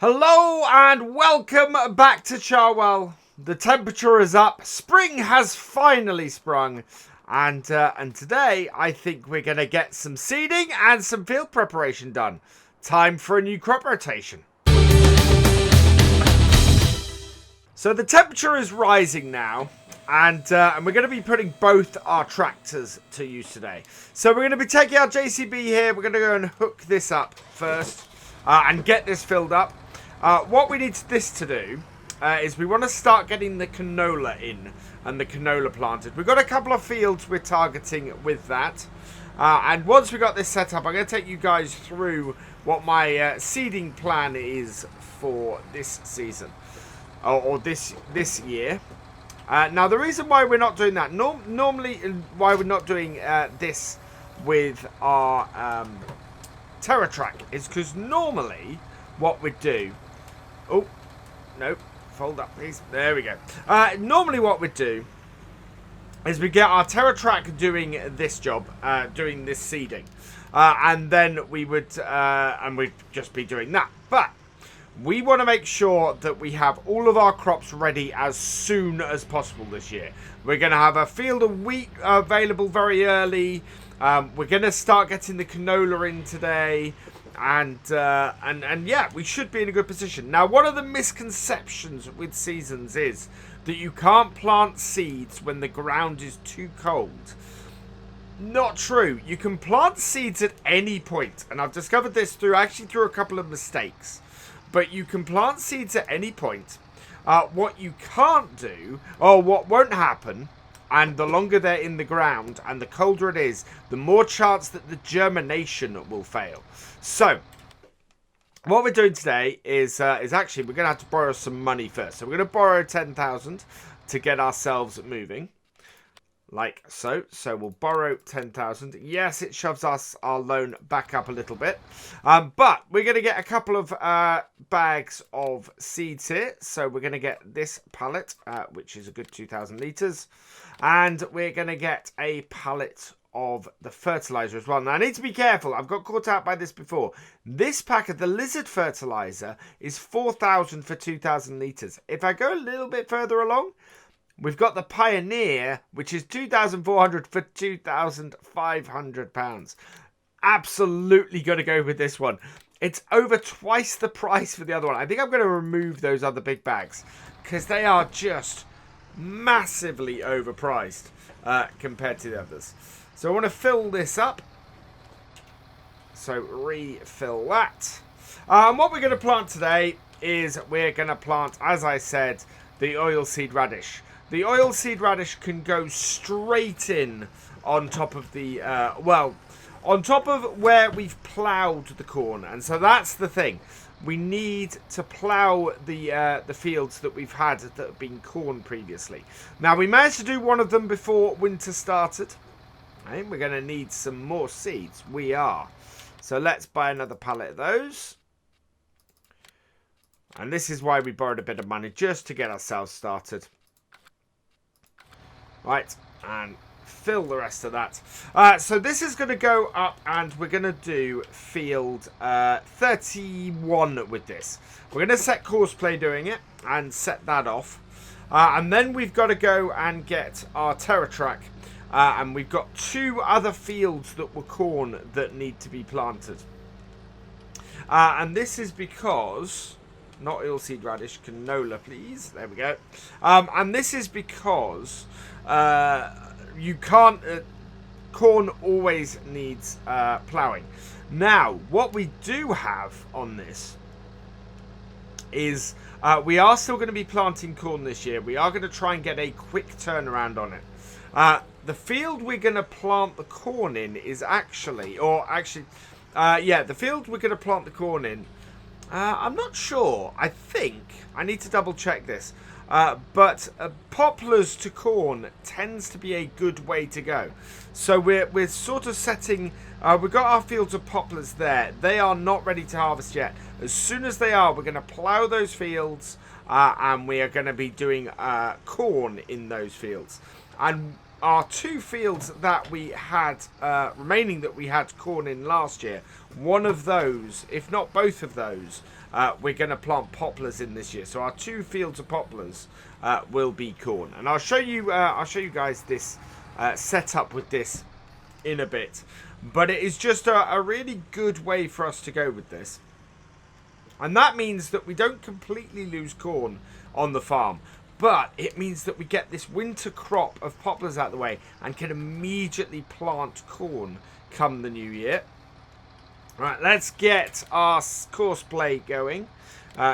Hello and welcome back to Charwell. The temperature is up, spring has finally sprung, and today I think we're going to get some seeding and some field preparation done. Time for a new crop rotation. So the temperature is rising now, and we're going to be putting both our tractors to use today. So we're going to be taking our JCB here, we're going to go and hook this up first and get this filled up. What we need this to do is we want to start getting the canola in and the canola planted. We've got a couple of fields we're targeting with that. And once we got this set up, I'm going to take you guys through what my seeding plan is for this season. Or this year. Now, the reason why we're not doing that, normally why we're not doing this with our Terra Trac is because normally what we'd do... Oh, no, fold up please. There we go. Normally what we'd do is we get our Terra Trac doing this job, doing this seeding. And then we would, and we'd just be doing that. But we want to make sure that we have all of our crops ready as soon as possible this year. We're going to have a field of wheat available very early. We're going to start getting the canola in today. And yeah, we should be in a good position. Now, one of the misconceptions with seasons is that you can't plant seeds when the ground is too cold. Not true. You can plant seeds at any point. And I've discovered this through a couple of mistakes. But you can plant seeds at any point. What you can't do, or what won't happen, and the longer they're in the ground and the colder it is, the more chance that the germination will fail. So, what we're doing today is actually we're going to have to borrow some money first. So we're going to borrow 10,000 to get ourselves moving. Like so. So we'll borrow 10,000. Yes, it shoves our loan back up a little bit. But we're going to get a couple of bags of seeds here. So we're going to get this pallet, which is a good 2,000 litres. And we're going to get a pallet of the fertilizer as well. Now, I need to be careful. I've got caught out by this before. This pack of the lizard fertilizer is 4,000 for 2,000 litres. If I go a little bit further along, we've got the Pioneer, which is 2,400 for 2,500 pounds. Absolutely going to go with this one. It's over twice the price for the other one. I think I'm going to remove those other big bags because they are just massively overpriced compared to the others. So I want to fill this up. So refill that. What we're going to plant today is we're going to plant, as I said, the oilseed radish. The oilseed radish can go straight in on top of the, on top of where we've ploughed the corn. And so that's the thing. We need to plough the fields that we've had that have been corn previously. Now, we managed to do one of them before winter started. And we're going to need some more seeds. We are. So let's buy another pallet of those. And this is why we borrowed a bit of money, just to get ourselves started. Right, and fill the rest of that. So this is going to go up, and we're going to do field 31 with this. We're going to set Courseplay doing it, and set that off. And then we've got to go and get our Terra Trac. And we've got two other fields that were corn that need to be planted. And this is because... Not oilseed radish, canola, please. There we go. And this is because you can't... corn always needs ploughing. Now, what we do have on this is we are still going to be planting corn this year. We are going to try and get a quick turnaround on it. The field we're going to plant the corn in is actually... the field we're going to plant the corn in... I'm not sure. I think I need to double check this. But poplars to corn tends to be a good way to go. So we're sort of setting... we've got our fields of poplars there. They are not ready to harvest yet. As soon as they are, we're going to plough those fields. And we are going to be doing corn in those fields. And our two fields that we had remaining that we had corn in last year, one of those, if not both of those, we're going to plant poplars in this year. So our 2 fields of poplars will be corn. And I'll show you guys this setup with this in a bit. But it is just a really good way for us to go with this. And that means that we don't completely lose corn on the farm. But it means that we get this winter crop of poplars out of the way and can immediately plant corn come the new year. Right, let's get our course play going.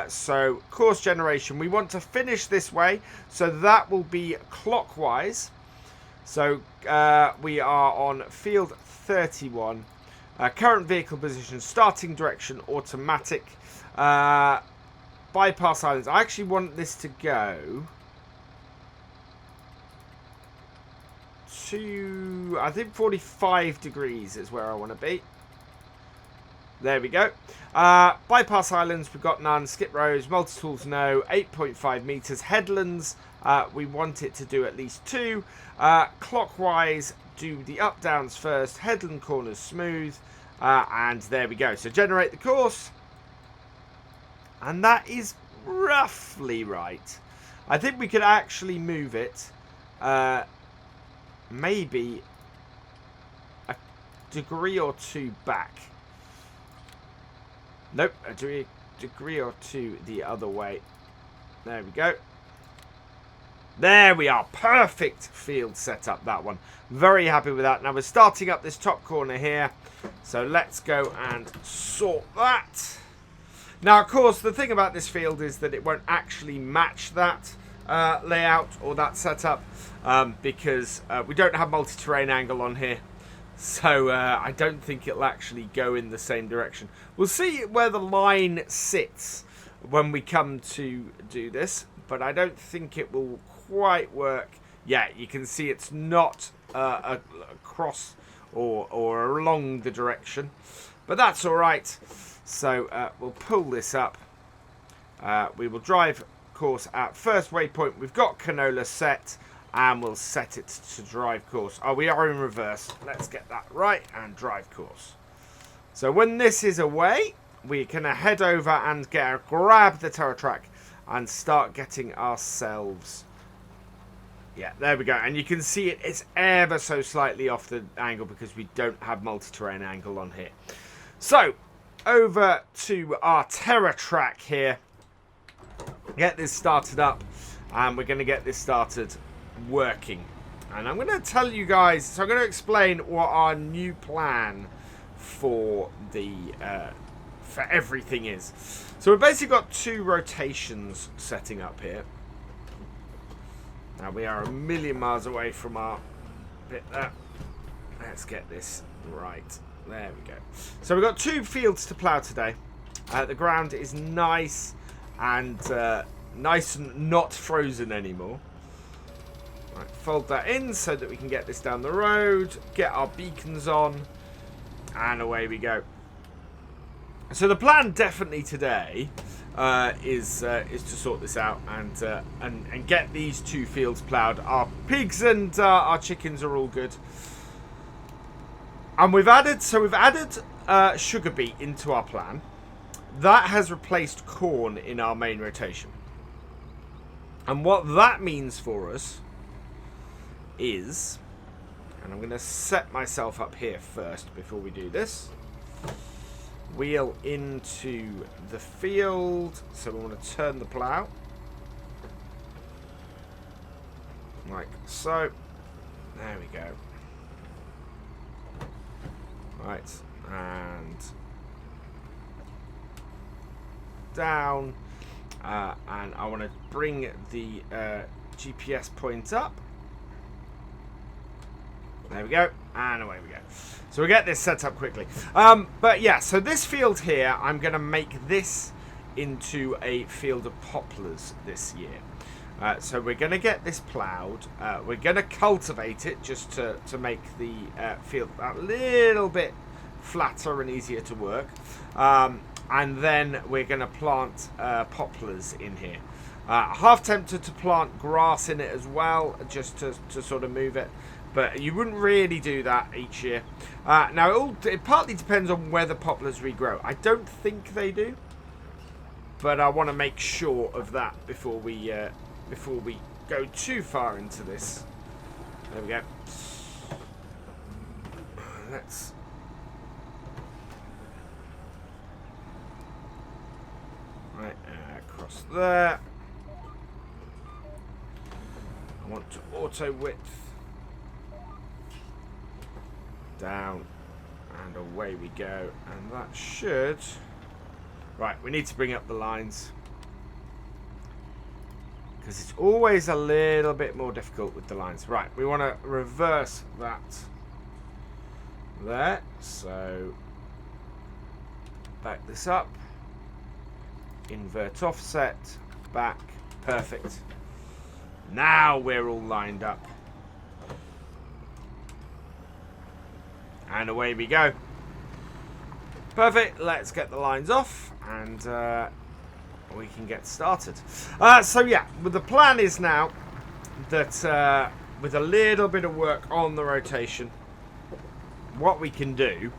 So, course generation. We want to finish this way. So, that will be clockwise. So, we are on field 31. Current vehicle position, starting direction, automatic. Bypass islands. I actually want this to go to, I think 45 degrees is where I want to be. There we go. Bypass islands, we've got none. Skip rows, multi-tools, no. 8.5 meters. Headlands, we want it to do at least 2. Clockwise, do the up-downs first. Headland corners, smooth. And there we go. So generate the course. And that is roughly right. I think we could actually move it maybe a degree or 2 back. Nope, a degree or 2 the other way. There we go. There we are. Perfect field setup, that one. Very happy with that. Now we're starting up this top corner here. So let's go and sort that. Now, of course, the thing about this field is that it won't actually match that layout or that setup because we don't have multi-terrain angle on here. So I don't think it'll actually go in the same direction. We'll see where the line sits when we come to do this, but I don't think it will quite work. Yeah, you can see it's not across or along the direction, but that's all right. So we'll pull this up. We will drive course at first waypoint. We've got Canola set, and we'll set it to drive course. Oh, we are in reverse. Let's get that right and drive course. So when this is away, we can head over and grab the Terra Trac and start getting ourselves. Yeah, there we go. And you can see it's ever so slightly off the angle because we don't have multi-terrain angle on here. So over to our Terra Trac here. Get this started up, and we're going to get this started working. And I'm going to tell you guys, so I'm going to explain what our new plan for the for everything is. So we've basically got 2 rotations setting up here. Now we are a million miles away from our bit there. Let's get this right. There we go. So we've got 2 fields to plough today. The ground is nice and not frozen anymore. Right, fold that in so that we can get this down the road, get our beacons on, and away we go. So the plan definitely today is to sort this out and get these 2 fields ploughed. Our pigs and our chickens are all good. And we've added sugar beet into our plan. That has replaced corn in our main rotation. And what that means for us is, and I'm going to set myself up here first before we do this. Wheel into the field. So we want to turn the plough. Like so. There we go. Right, and down, and I want to bring the GPS point up. There we go, and away we go. So we get this set up quickly. But yeah, so this field here, I'm going to make this into a field of poplars this year. So we're going to get this ploughed. We're going to cultivate it just to make the field a little bit flatter and easier to work. And then we're going to plant poplars in here. Half tempted to plant grass in it as well, just to sort of move it. But you wouldn't really do that each year. Now, it partly depends on whether poplars regrow. I don't think they do. but I want to make sure of that before we go too far into this. There we go. Let's... Right, across there. I want to auto width. Down. And away we go. And that should... Right, we need to bring up the lines. Because it's always a little bit more difficult with the lines. Right, we want to reverse that there. So, back this up. Invert offset. Back. Perfect. Now we're all lined up. And away we go. Perfect. Let's get the lines off. And we can get started. So yeah, but the plan is now that with a little bit of work on the rotation, what we can do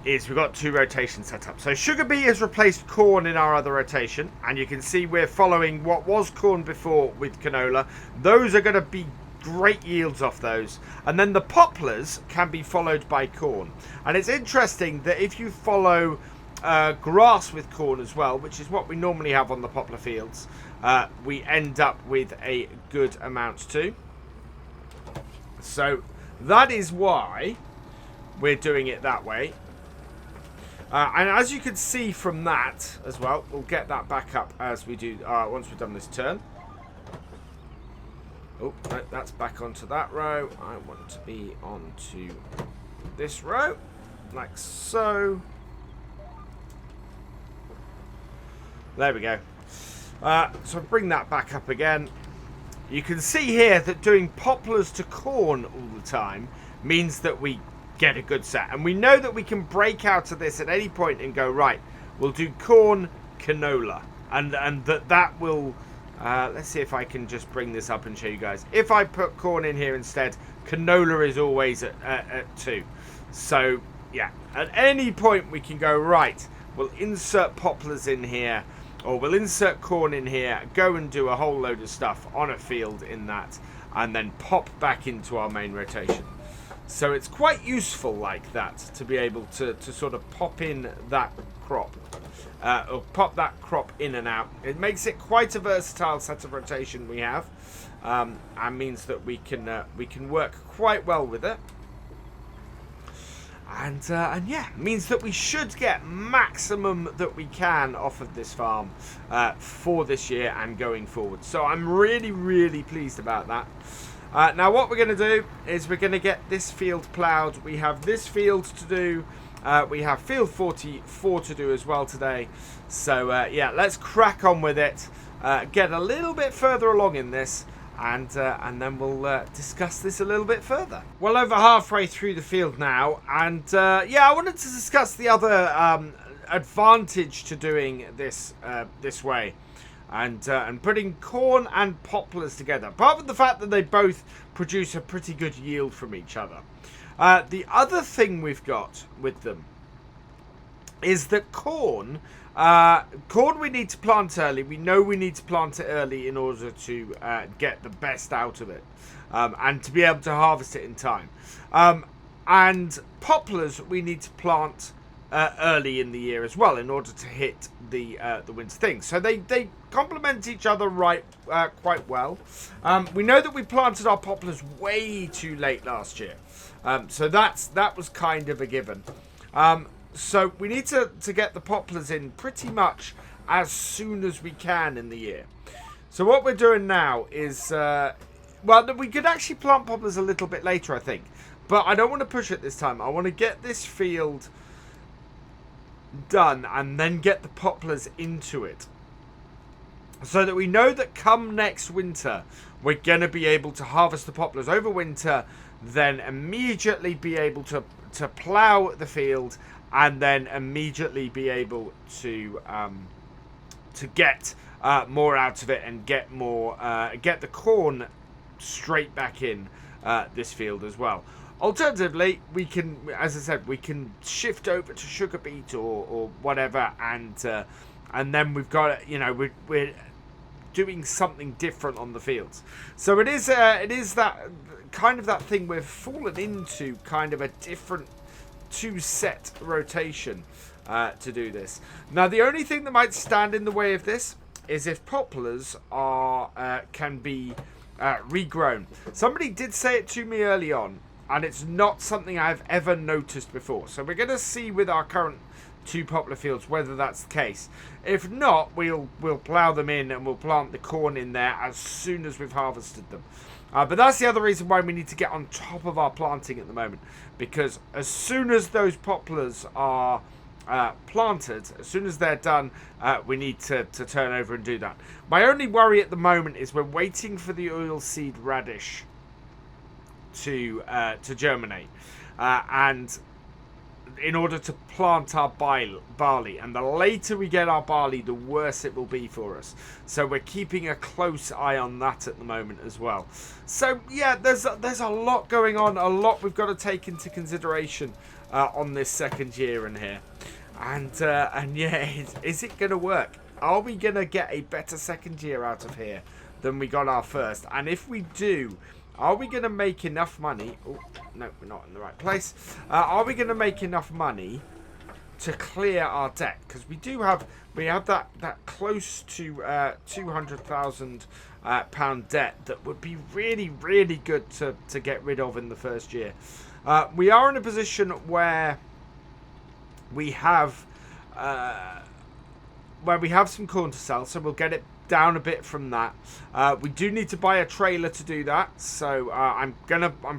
is we've got 2 rotations set up. So sugar beet has replaced corn in our other rotation, and you can see we're following what was corn before with canola. Those are going to be great yields off those, and then the poplars can be followed by corn. And it's interesting that if you follow grass with corn as well, which is what we normally have on the poplar fields, we end up with a good amount too. So that is why we're doing it that way. And as you can see from that as well, we'll get that back up as we do once we've done this turn. Oh, no, that's back onto that row. I want to be onto this row, like so. There we go. So bring that back up again. You can see here that doing poplars to corn all the time means that we get a good set. And we know that we can break out of this at any point and go, right, we'll do corn, canola. And that will... let's see if I can just bring this up and show you guys. If I put corn in here instead, canola is always at 2. So, yeah, at any point we can go, right, we'll insert poplars in here, or we'll insert corn in here, go and do a whole load of stuff on a field in that, and then pop back into our main rotation. So it's quite useful like that, to be able to sort of pop in that crop. Or pop that crop in and out. It makes it quite a versatile set of rotation we have, and means that we can work quite well with it. And yeah, means that we should get maximum that we can off of this farm for this year and going forward. So I'm really, really pleased about that. Now what we're going to do is we're going to get this field ploughed. We have this field to do. We have field 44 to do as well today. So yeah, let's crack on with it. Get a little bit further along in this, and then we'll discuss this a little bit further. Well, over halfway through the field now, and yeah, I wanted to discuss the other advantage to doing this this way, and putting corn and poplars together. Apart from the fact that they both produce a pretty good yield from each other. The other thing we've got with them is that corn we need to plant early. We know we need to plant it early in order to get the best out of it, and to be able to harvest it in time. And poplars we need to plant early in the year as well in order to hit the winter thing. So they complement each other quite well. We know that we planted our poplars way too late last year. So that was kind of a given. So we need to get the poplars in pretty much as soon as we can in the year. So what we're doing now is, well, we could actually plant poplars a little bit later, I think. But I don't want to push it this time. I want to get this field done and then get the poplars into it. So that we know that come next winter, we're going to be able to harvest the poplars over winter, then immediately be able to plough the field, and then immediately be able to get more out of it and get more get the corn straight back in this field as well. Alternatively, we can, as I said, we can shift over to sugar beet or whatever, and and then we've got, you know, we're doing something different on the fields. So it is that kind of that thing we've fallen into, kind of a different 2-set rotation to do this. Now the only thing that might stand in the way of this is if poplars are can be regrown. Somebody did say it to me early on, and it's not something I've ever noticed before. So we're going to see with our current 2 poplar fields whether that's the case. If not, we'll plough them in and we'll plant the corn in there as soon as we've harvested them. But that's the other reason why we need to get on top of our planting at the moment, because as soon as those poplars are planted, as soon as they're done, we need to turn over and do that. My only worry at the moment is we're waiting for the oilseed radish to germinate, and in order to plant our barley, and the later we get our barley, the worse it will be for us. So we're keeping a close eye on that at the moment as well. So yeah, there's a lot going on, a lot we've got to take into consideration on this second year in here. And yeah, is it going to work? Are we going to get a better second year out of here than we got our first? And if we do, are we going to make enough money? Oh, no, we're not in the right place. Are we going to make enough money to clear our debt? Because we have that close to £200,000 debt that would be really, really good to get rid of in the first year. We are in a position where we have some corn to sell, so we'll get it down a bit from that. We do need to buy a trailer to do that, so I'm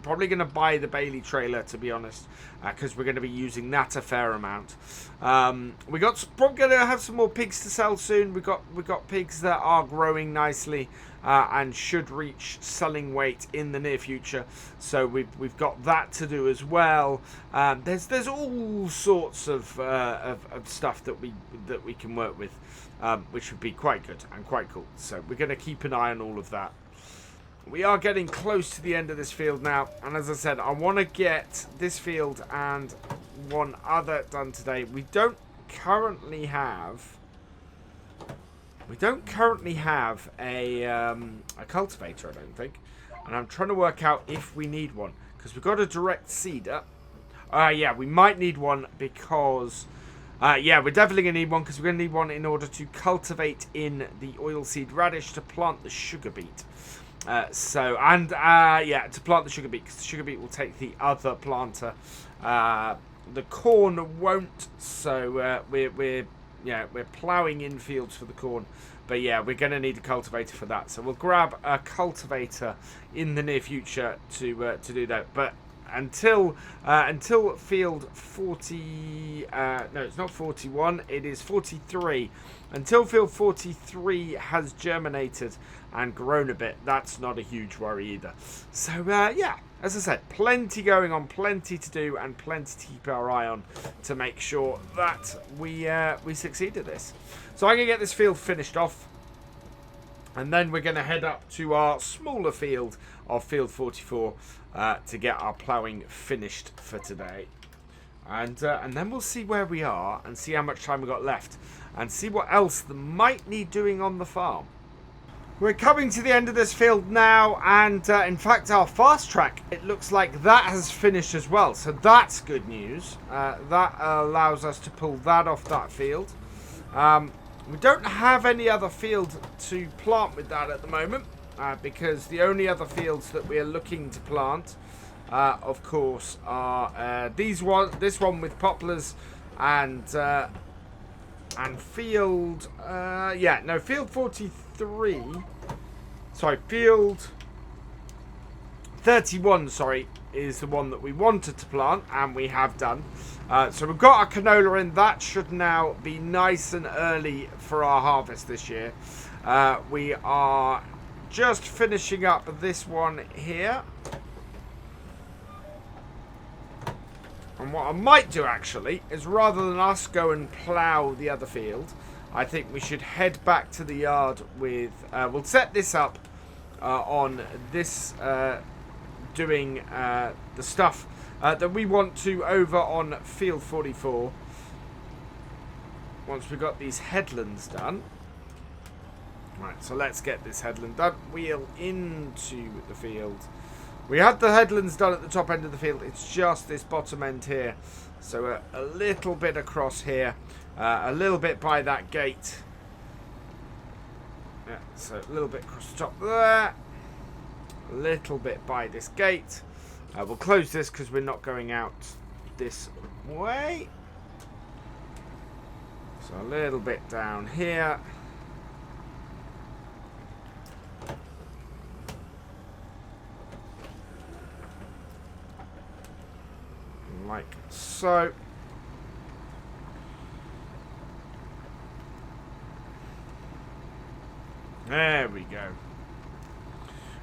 probably gonna buy the Bailey trailer, to be honest, because we're gonna be using that a fair amount. We're probably gonna have some more pigs to sell soon. We got pigs that are growing nicely and should reach selling weight in the near future, so we've got that to do as well. There's all sorts of stuff that we can work with, which would be quite good and quite cool. So we're going to keep an eye on all of that. We are getting close to the end of this field now, and as I said, I want to get this field and one other done today. We don't currently have a cultivator, I don't think, and I'm trying to work out if we need one, because we've got a direct seeder. Yeah, we might need one because yeah, we're definitely going to need one, because we're going to need one in order to cultivate in the oilseed radish to plant the sugar beet. Yeah, to plant the sugar beet, because the sugar beet will take the other planter. The corn won't, so we're ploughing in fields for the corn. But yeah, we're going to need a cultivator for that. So we'll grab a cultivator in the near future to do that. But until field 40, no, it's not 41, it is 43. Until field 43 has germinated and grown a bit, that's not a huge worry either. So yeah, as I said, plenty going on, plenty to do, and plenty to keep our eye on to make sure that we succeed at this. So I'm going to get this field finished off, and then we're going to head up to our smaller field of field 44 to get our ploughing finished for today. And then we'll see where we are and see how much time we've got left and see what else that might need doing on the farm. We're coming to the end of this field now, and in fact our fast track, it looks like that has finished as well, so that's good news. That allows us to pull that off that field. We don't have any other field to plant with that at the moment, because the only other fields that we're looking to plant, of course, are this one with poplars and field, field 43. Sorry, field 31. Sorry, is the one that we wanted to plant, and we have done. So we've got our canola in. That should now be nice and early for our harvest this year. We are just finishing up this one here. And what I might do, actually, is rather than us go and plough the other field, I think we should head back to the yard with... we'll set this up on this, doing the stuff that we want to over on field 44. once we've got these headlands done. Right, so let's get this headland done. Wheel into the field. We had the headlands done at the top end of the field. It's just this bottom end here. So a little bit across here. A little bit by that gate. Yeah, so a little bit across the top there. A little bit by this gate. We'll close this because we're not going out this way. So a little bit down here. Like so. There we go.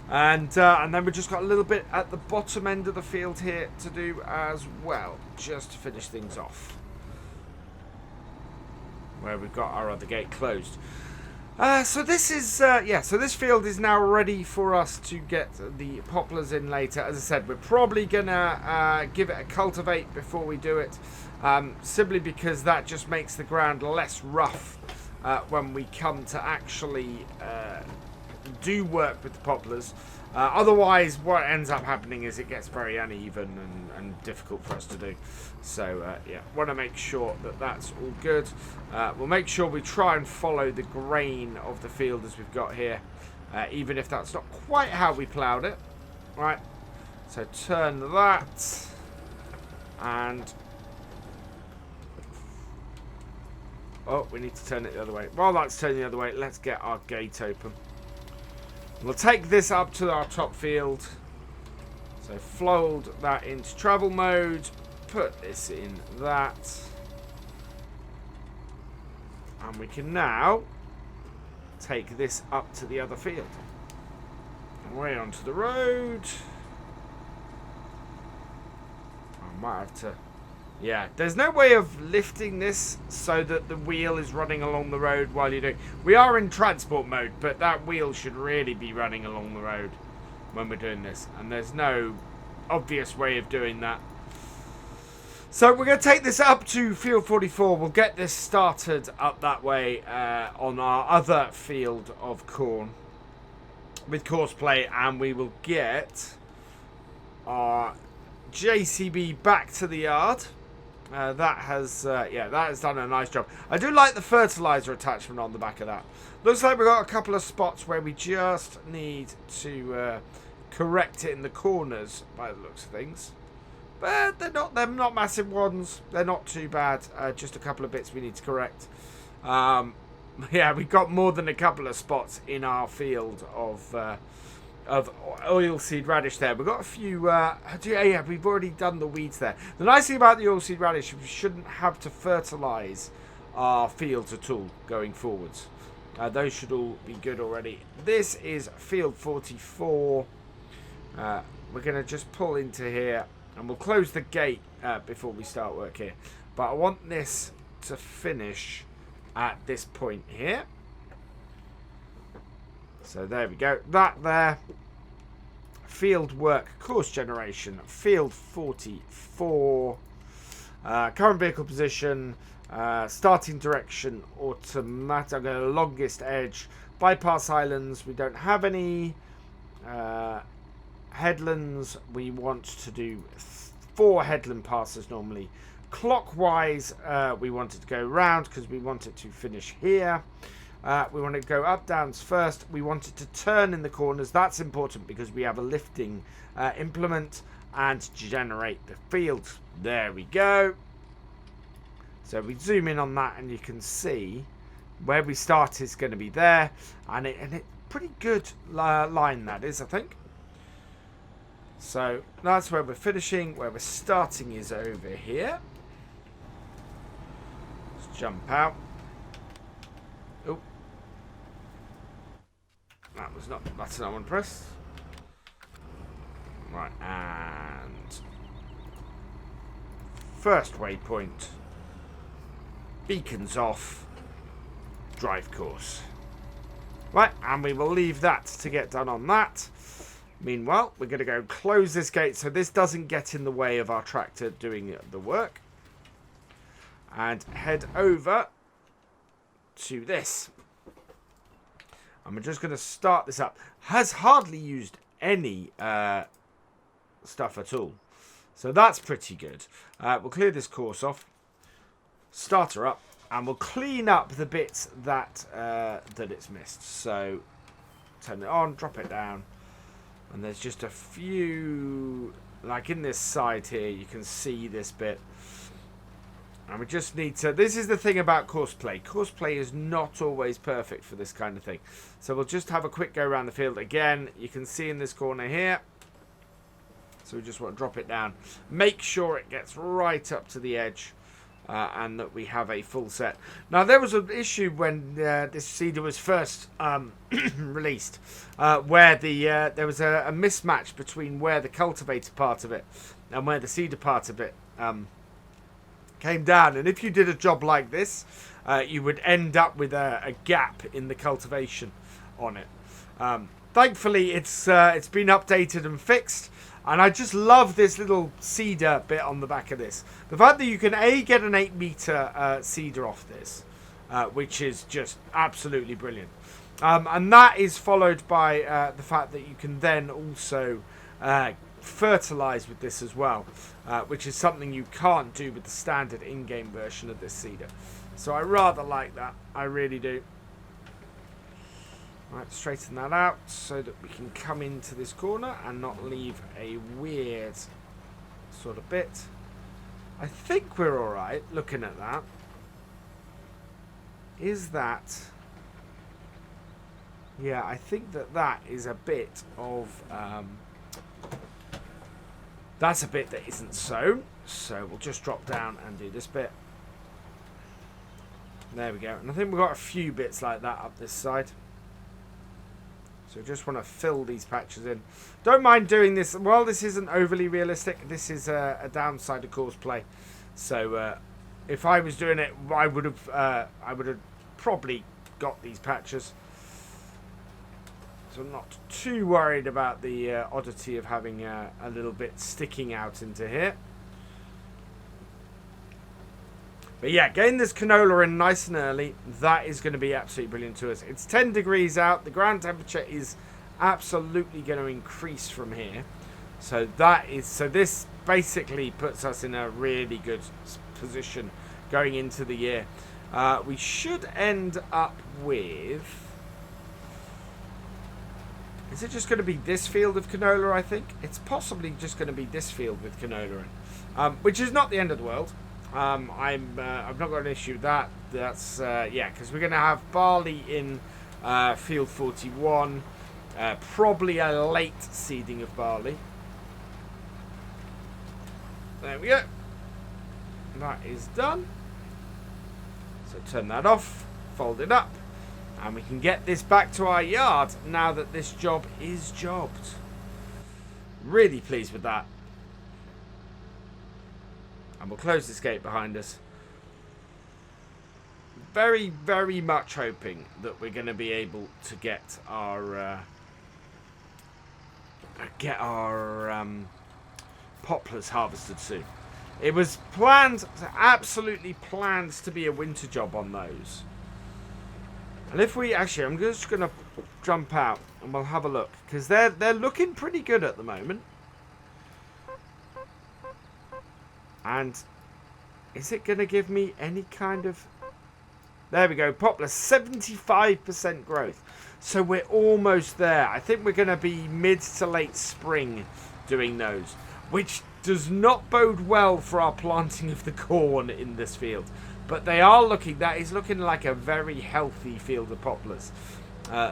And then we've just got a little bit at the bottom end of the field here to do as well, just to finish things off. Where we've got our other gate closed. So this is, so this field is now ready for us to get the poplars in later. As I said, we're probably going to give it a cultivate before we do it. Simply because that just makes the ground less rough when we come to actually do work with the poplars. Otherwise, what ends up happening is it gets very uneven and difficult for us to do. So, yeah, want to make sure that that's all good. We'll make sure we try and follow the grain of the field as we've got here, even if that's not quite how we ploughed it. Right, so turn that, and... oh, we need to turn it the other way. While that's turning the other way, let's get our gate open. We'll take this up to our top field. So fold that into travel mode. Put this in that. And we can now take this up to the other field. Way onto the road. I might have to... yeah, there's no way of lifting this so that the wheel is running along the road while you're doing... we are in transport mode, but that wheel should really be running along the road when we're doing this. And there's no obvious way of doing that. So we're going to take this up to field 44. We'll get this started up that way on our other field of corn with courseplay. And we will get our JCB back to the yard. That has done a nice job. I do like the fertilizer attachment on the back of that. Looks like we've got a couple of spots where we just need to correct it in the corners by the looks of things. But they're not massive ones. They're not too bad. Just a couple of bits we need to correct. Yeah, we've got more than a couple of spots in our field of oilseed radish there. We've got a few... yeah, we've already done the weeds there. The nice thing about the oilseed radish is we shouldn't have to fertilise our fields at all going forwards. Those should all be good already. This is field 44. We're going to just pull into here and we'll close the gate before we start work here. But I want this to finish at this point here. So there we go. That there. Field work, course generation, field 44. Current vehicle position, starting direction, automatic. I'm going to longest edge. Bypass islands. We don't have any. Headlands. We want to do 4 headland passes normally. Clockwise, we want it to go round because we want it to finish here. We want to go up, downs first. We want it to turn in the corners. That's important because we have a lifting implement and generate the field. There we go. So we zoom in on that and you can see where we start is going to be there. And it pretty good line that is, I think. So that's where we're finishing. Where we're starting is over here. Let's jump out. Oh. That's not one press. Right, and first waypoint. Beacons off. Drive course. Right, and we will leave that to get done on that. Meanwhile, we're going to go close this gate so this doesn't get in the way of our tractor doing the work. And head over to this. And we're just going to start this up. Has hardly used any stuff at all. So that's pretty good. We'll clear this course off. Start her up. And we'll clean up the bits that that it's missed. So turn it on, drop it down. And there's just a few, like in this side here, you can see this bit. And we just need to, this is the thing about courseplay. Courseplay is not always perfect for this kind of thing. So we'll just have a quick go around the field again. You can see in this corner here. So we just want to drop it down. Make sure it gets right up to the edge. And that we have a full set. Now there was an issue when this seeder was first released. Where there was a mismatch between where the cultivator part of it and where the seeder part of it came down, and if you did a job like this, you would end up with a gap in the cultivation on it. Thankfully, it's been updated and fixed, and I just love this little seeder bit on the back of this. The fact that you can get an 8-meter seeder off this, which is just absolutely brilliant, and that is followed by the fact that you can then also fertilize with this as well, which is something you can't do with the standard in-game version of this seeder. So I rather like that. I really do. Right, straighten that out so that we can come into this corner and not leave a weird sort of bit. I think we're all right looking at that. Is that... Yeah, I think that is a bit of... That's a bit that isn't sown, so we'll just drop down and do this bit. There we go. And I think we've got a few bits like that up this side. So just want to fill these patches in. Don't mind doing this. Well, this isn't overly realistic. This is a downside of courseplay. So if I was doing it, I would have probably got these patches. So I'm not too worried about the oddity of having a little bit sticking out into here. But yeah, getting this canola in nice and early, that is going to be absolutely brilliant to us. It's 10 degrees out. The ground temperature is absolutely going to increase from here. So this basically puts us in a really good position going into the year. We should end up with... Is it just going to be this field of canola, I think? It's possibly just going to be this field with canola in. Which is not the end of the world. I've not got an issue with that. That's, yeah, because we're going to have barley in field 41. Probably a late seeding of barley. There we go. That is done. So turn that off. Fold it up. And we can get this back to our yard now that this job is jobbed. Really pleased with that. And we'll close this gate behind us. Very, very much hoping that we're going to be able to get our poplars harvested soon. It was planned, absolutely planned to be a winter job on those. And if we actually, I'm just going to jump out and we'll have a look, because they're looking pretty good at the moment. And is it going to give me any kind of... There we go, poplar, 75% growth. So we're almost there. I think we're going to be mid to late spring doing those, which does not bode well for our planting of the corn in this field. But they are looking, that is looking like a very healthy field of poplars.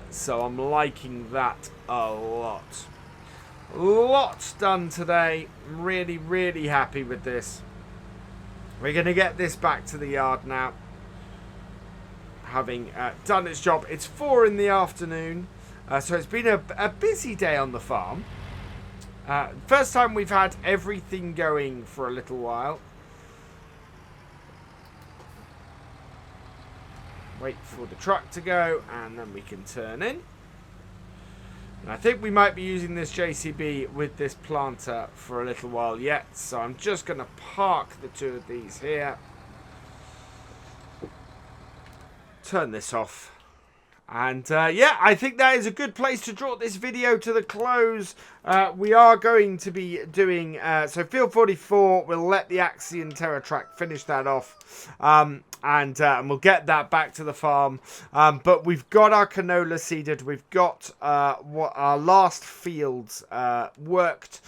So I'm liking that a lot. Lots done today. Really, really happy with this. We're going to get this back to the yard now. Having done its job. It's 4 in the afternoon. So it's been a busy day on the farm. First time we've had everything going for a little while. Wait for the truck to go and then we can turn in. And I think we might be using this JCB with this planter for a little while yet. So I'm just going to park the two of these here. turn this off. And yeah, I think that is a good place to draw this video to the close. We are going to be doing, so field 44, we'll let the Axion Terra Trac finish that off. And we'll get that back to the farm. But we've got our canola seeded. We've got what our last fields worked.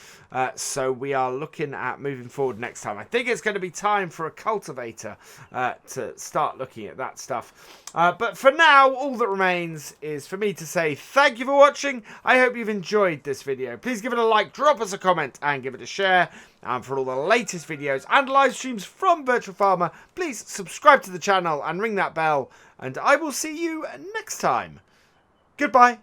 So we are looking at moving forward next time. I think it's going to be time for a cultivator to start looking at that stuff. But for now, all that remains is for me to say thank you for watching. I hope you've enjoyed this video. Please give it a like, drop us a comment, and give it a share. And for all the latest videos and live streams from Virtual Farmer, please subscribe to the channel and ring that bell. And I will see you next time. Goodbye.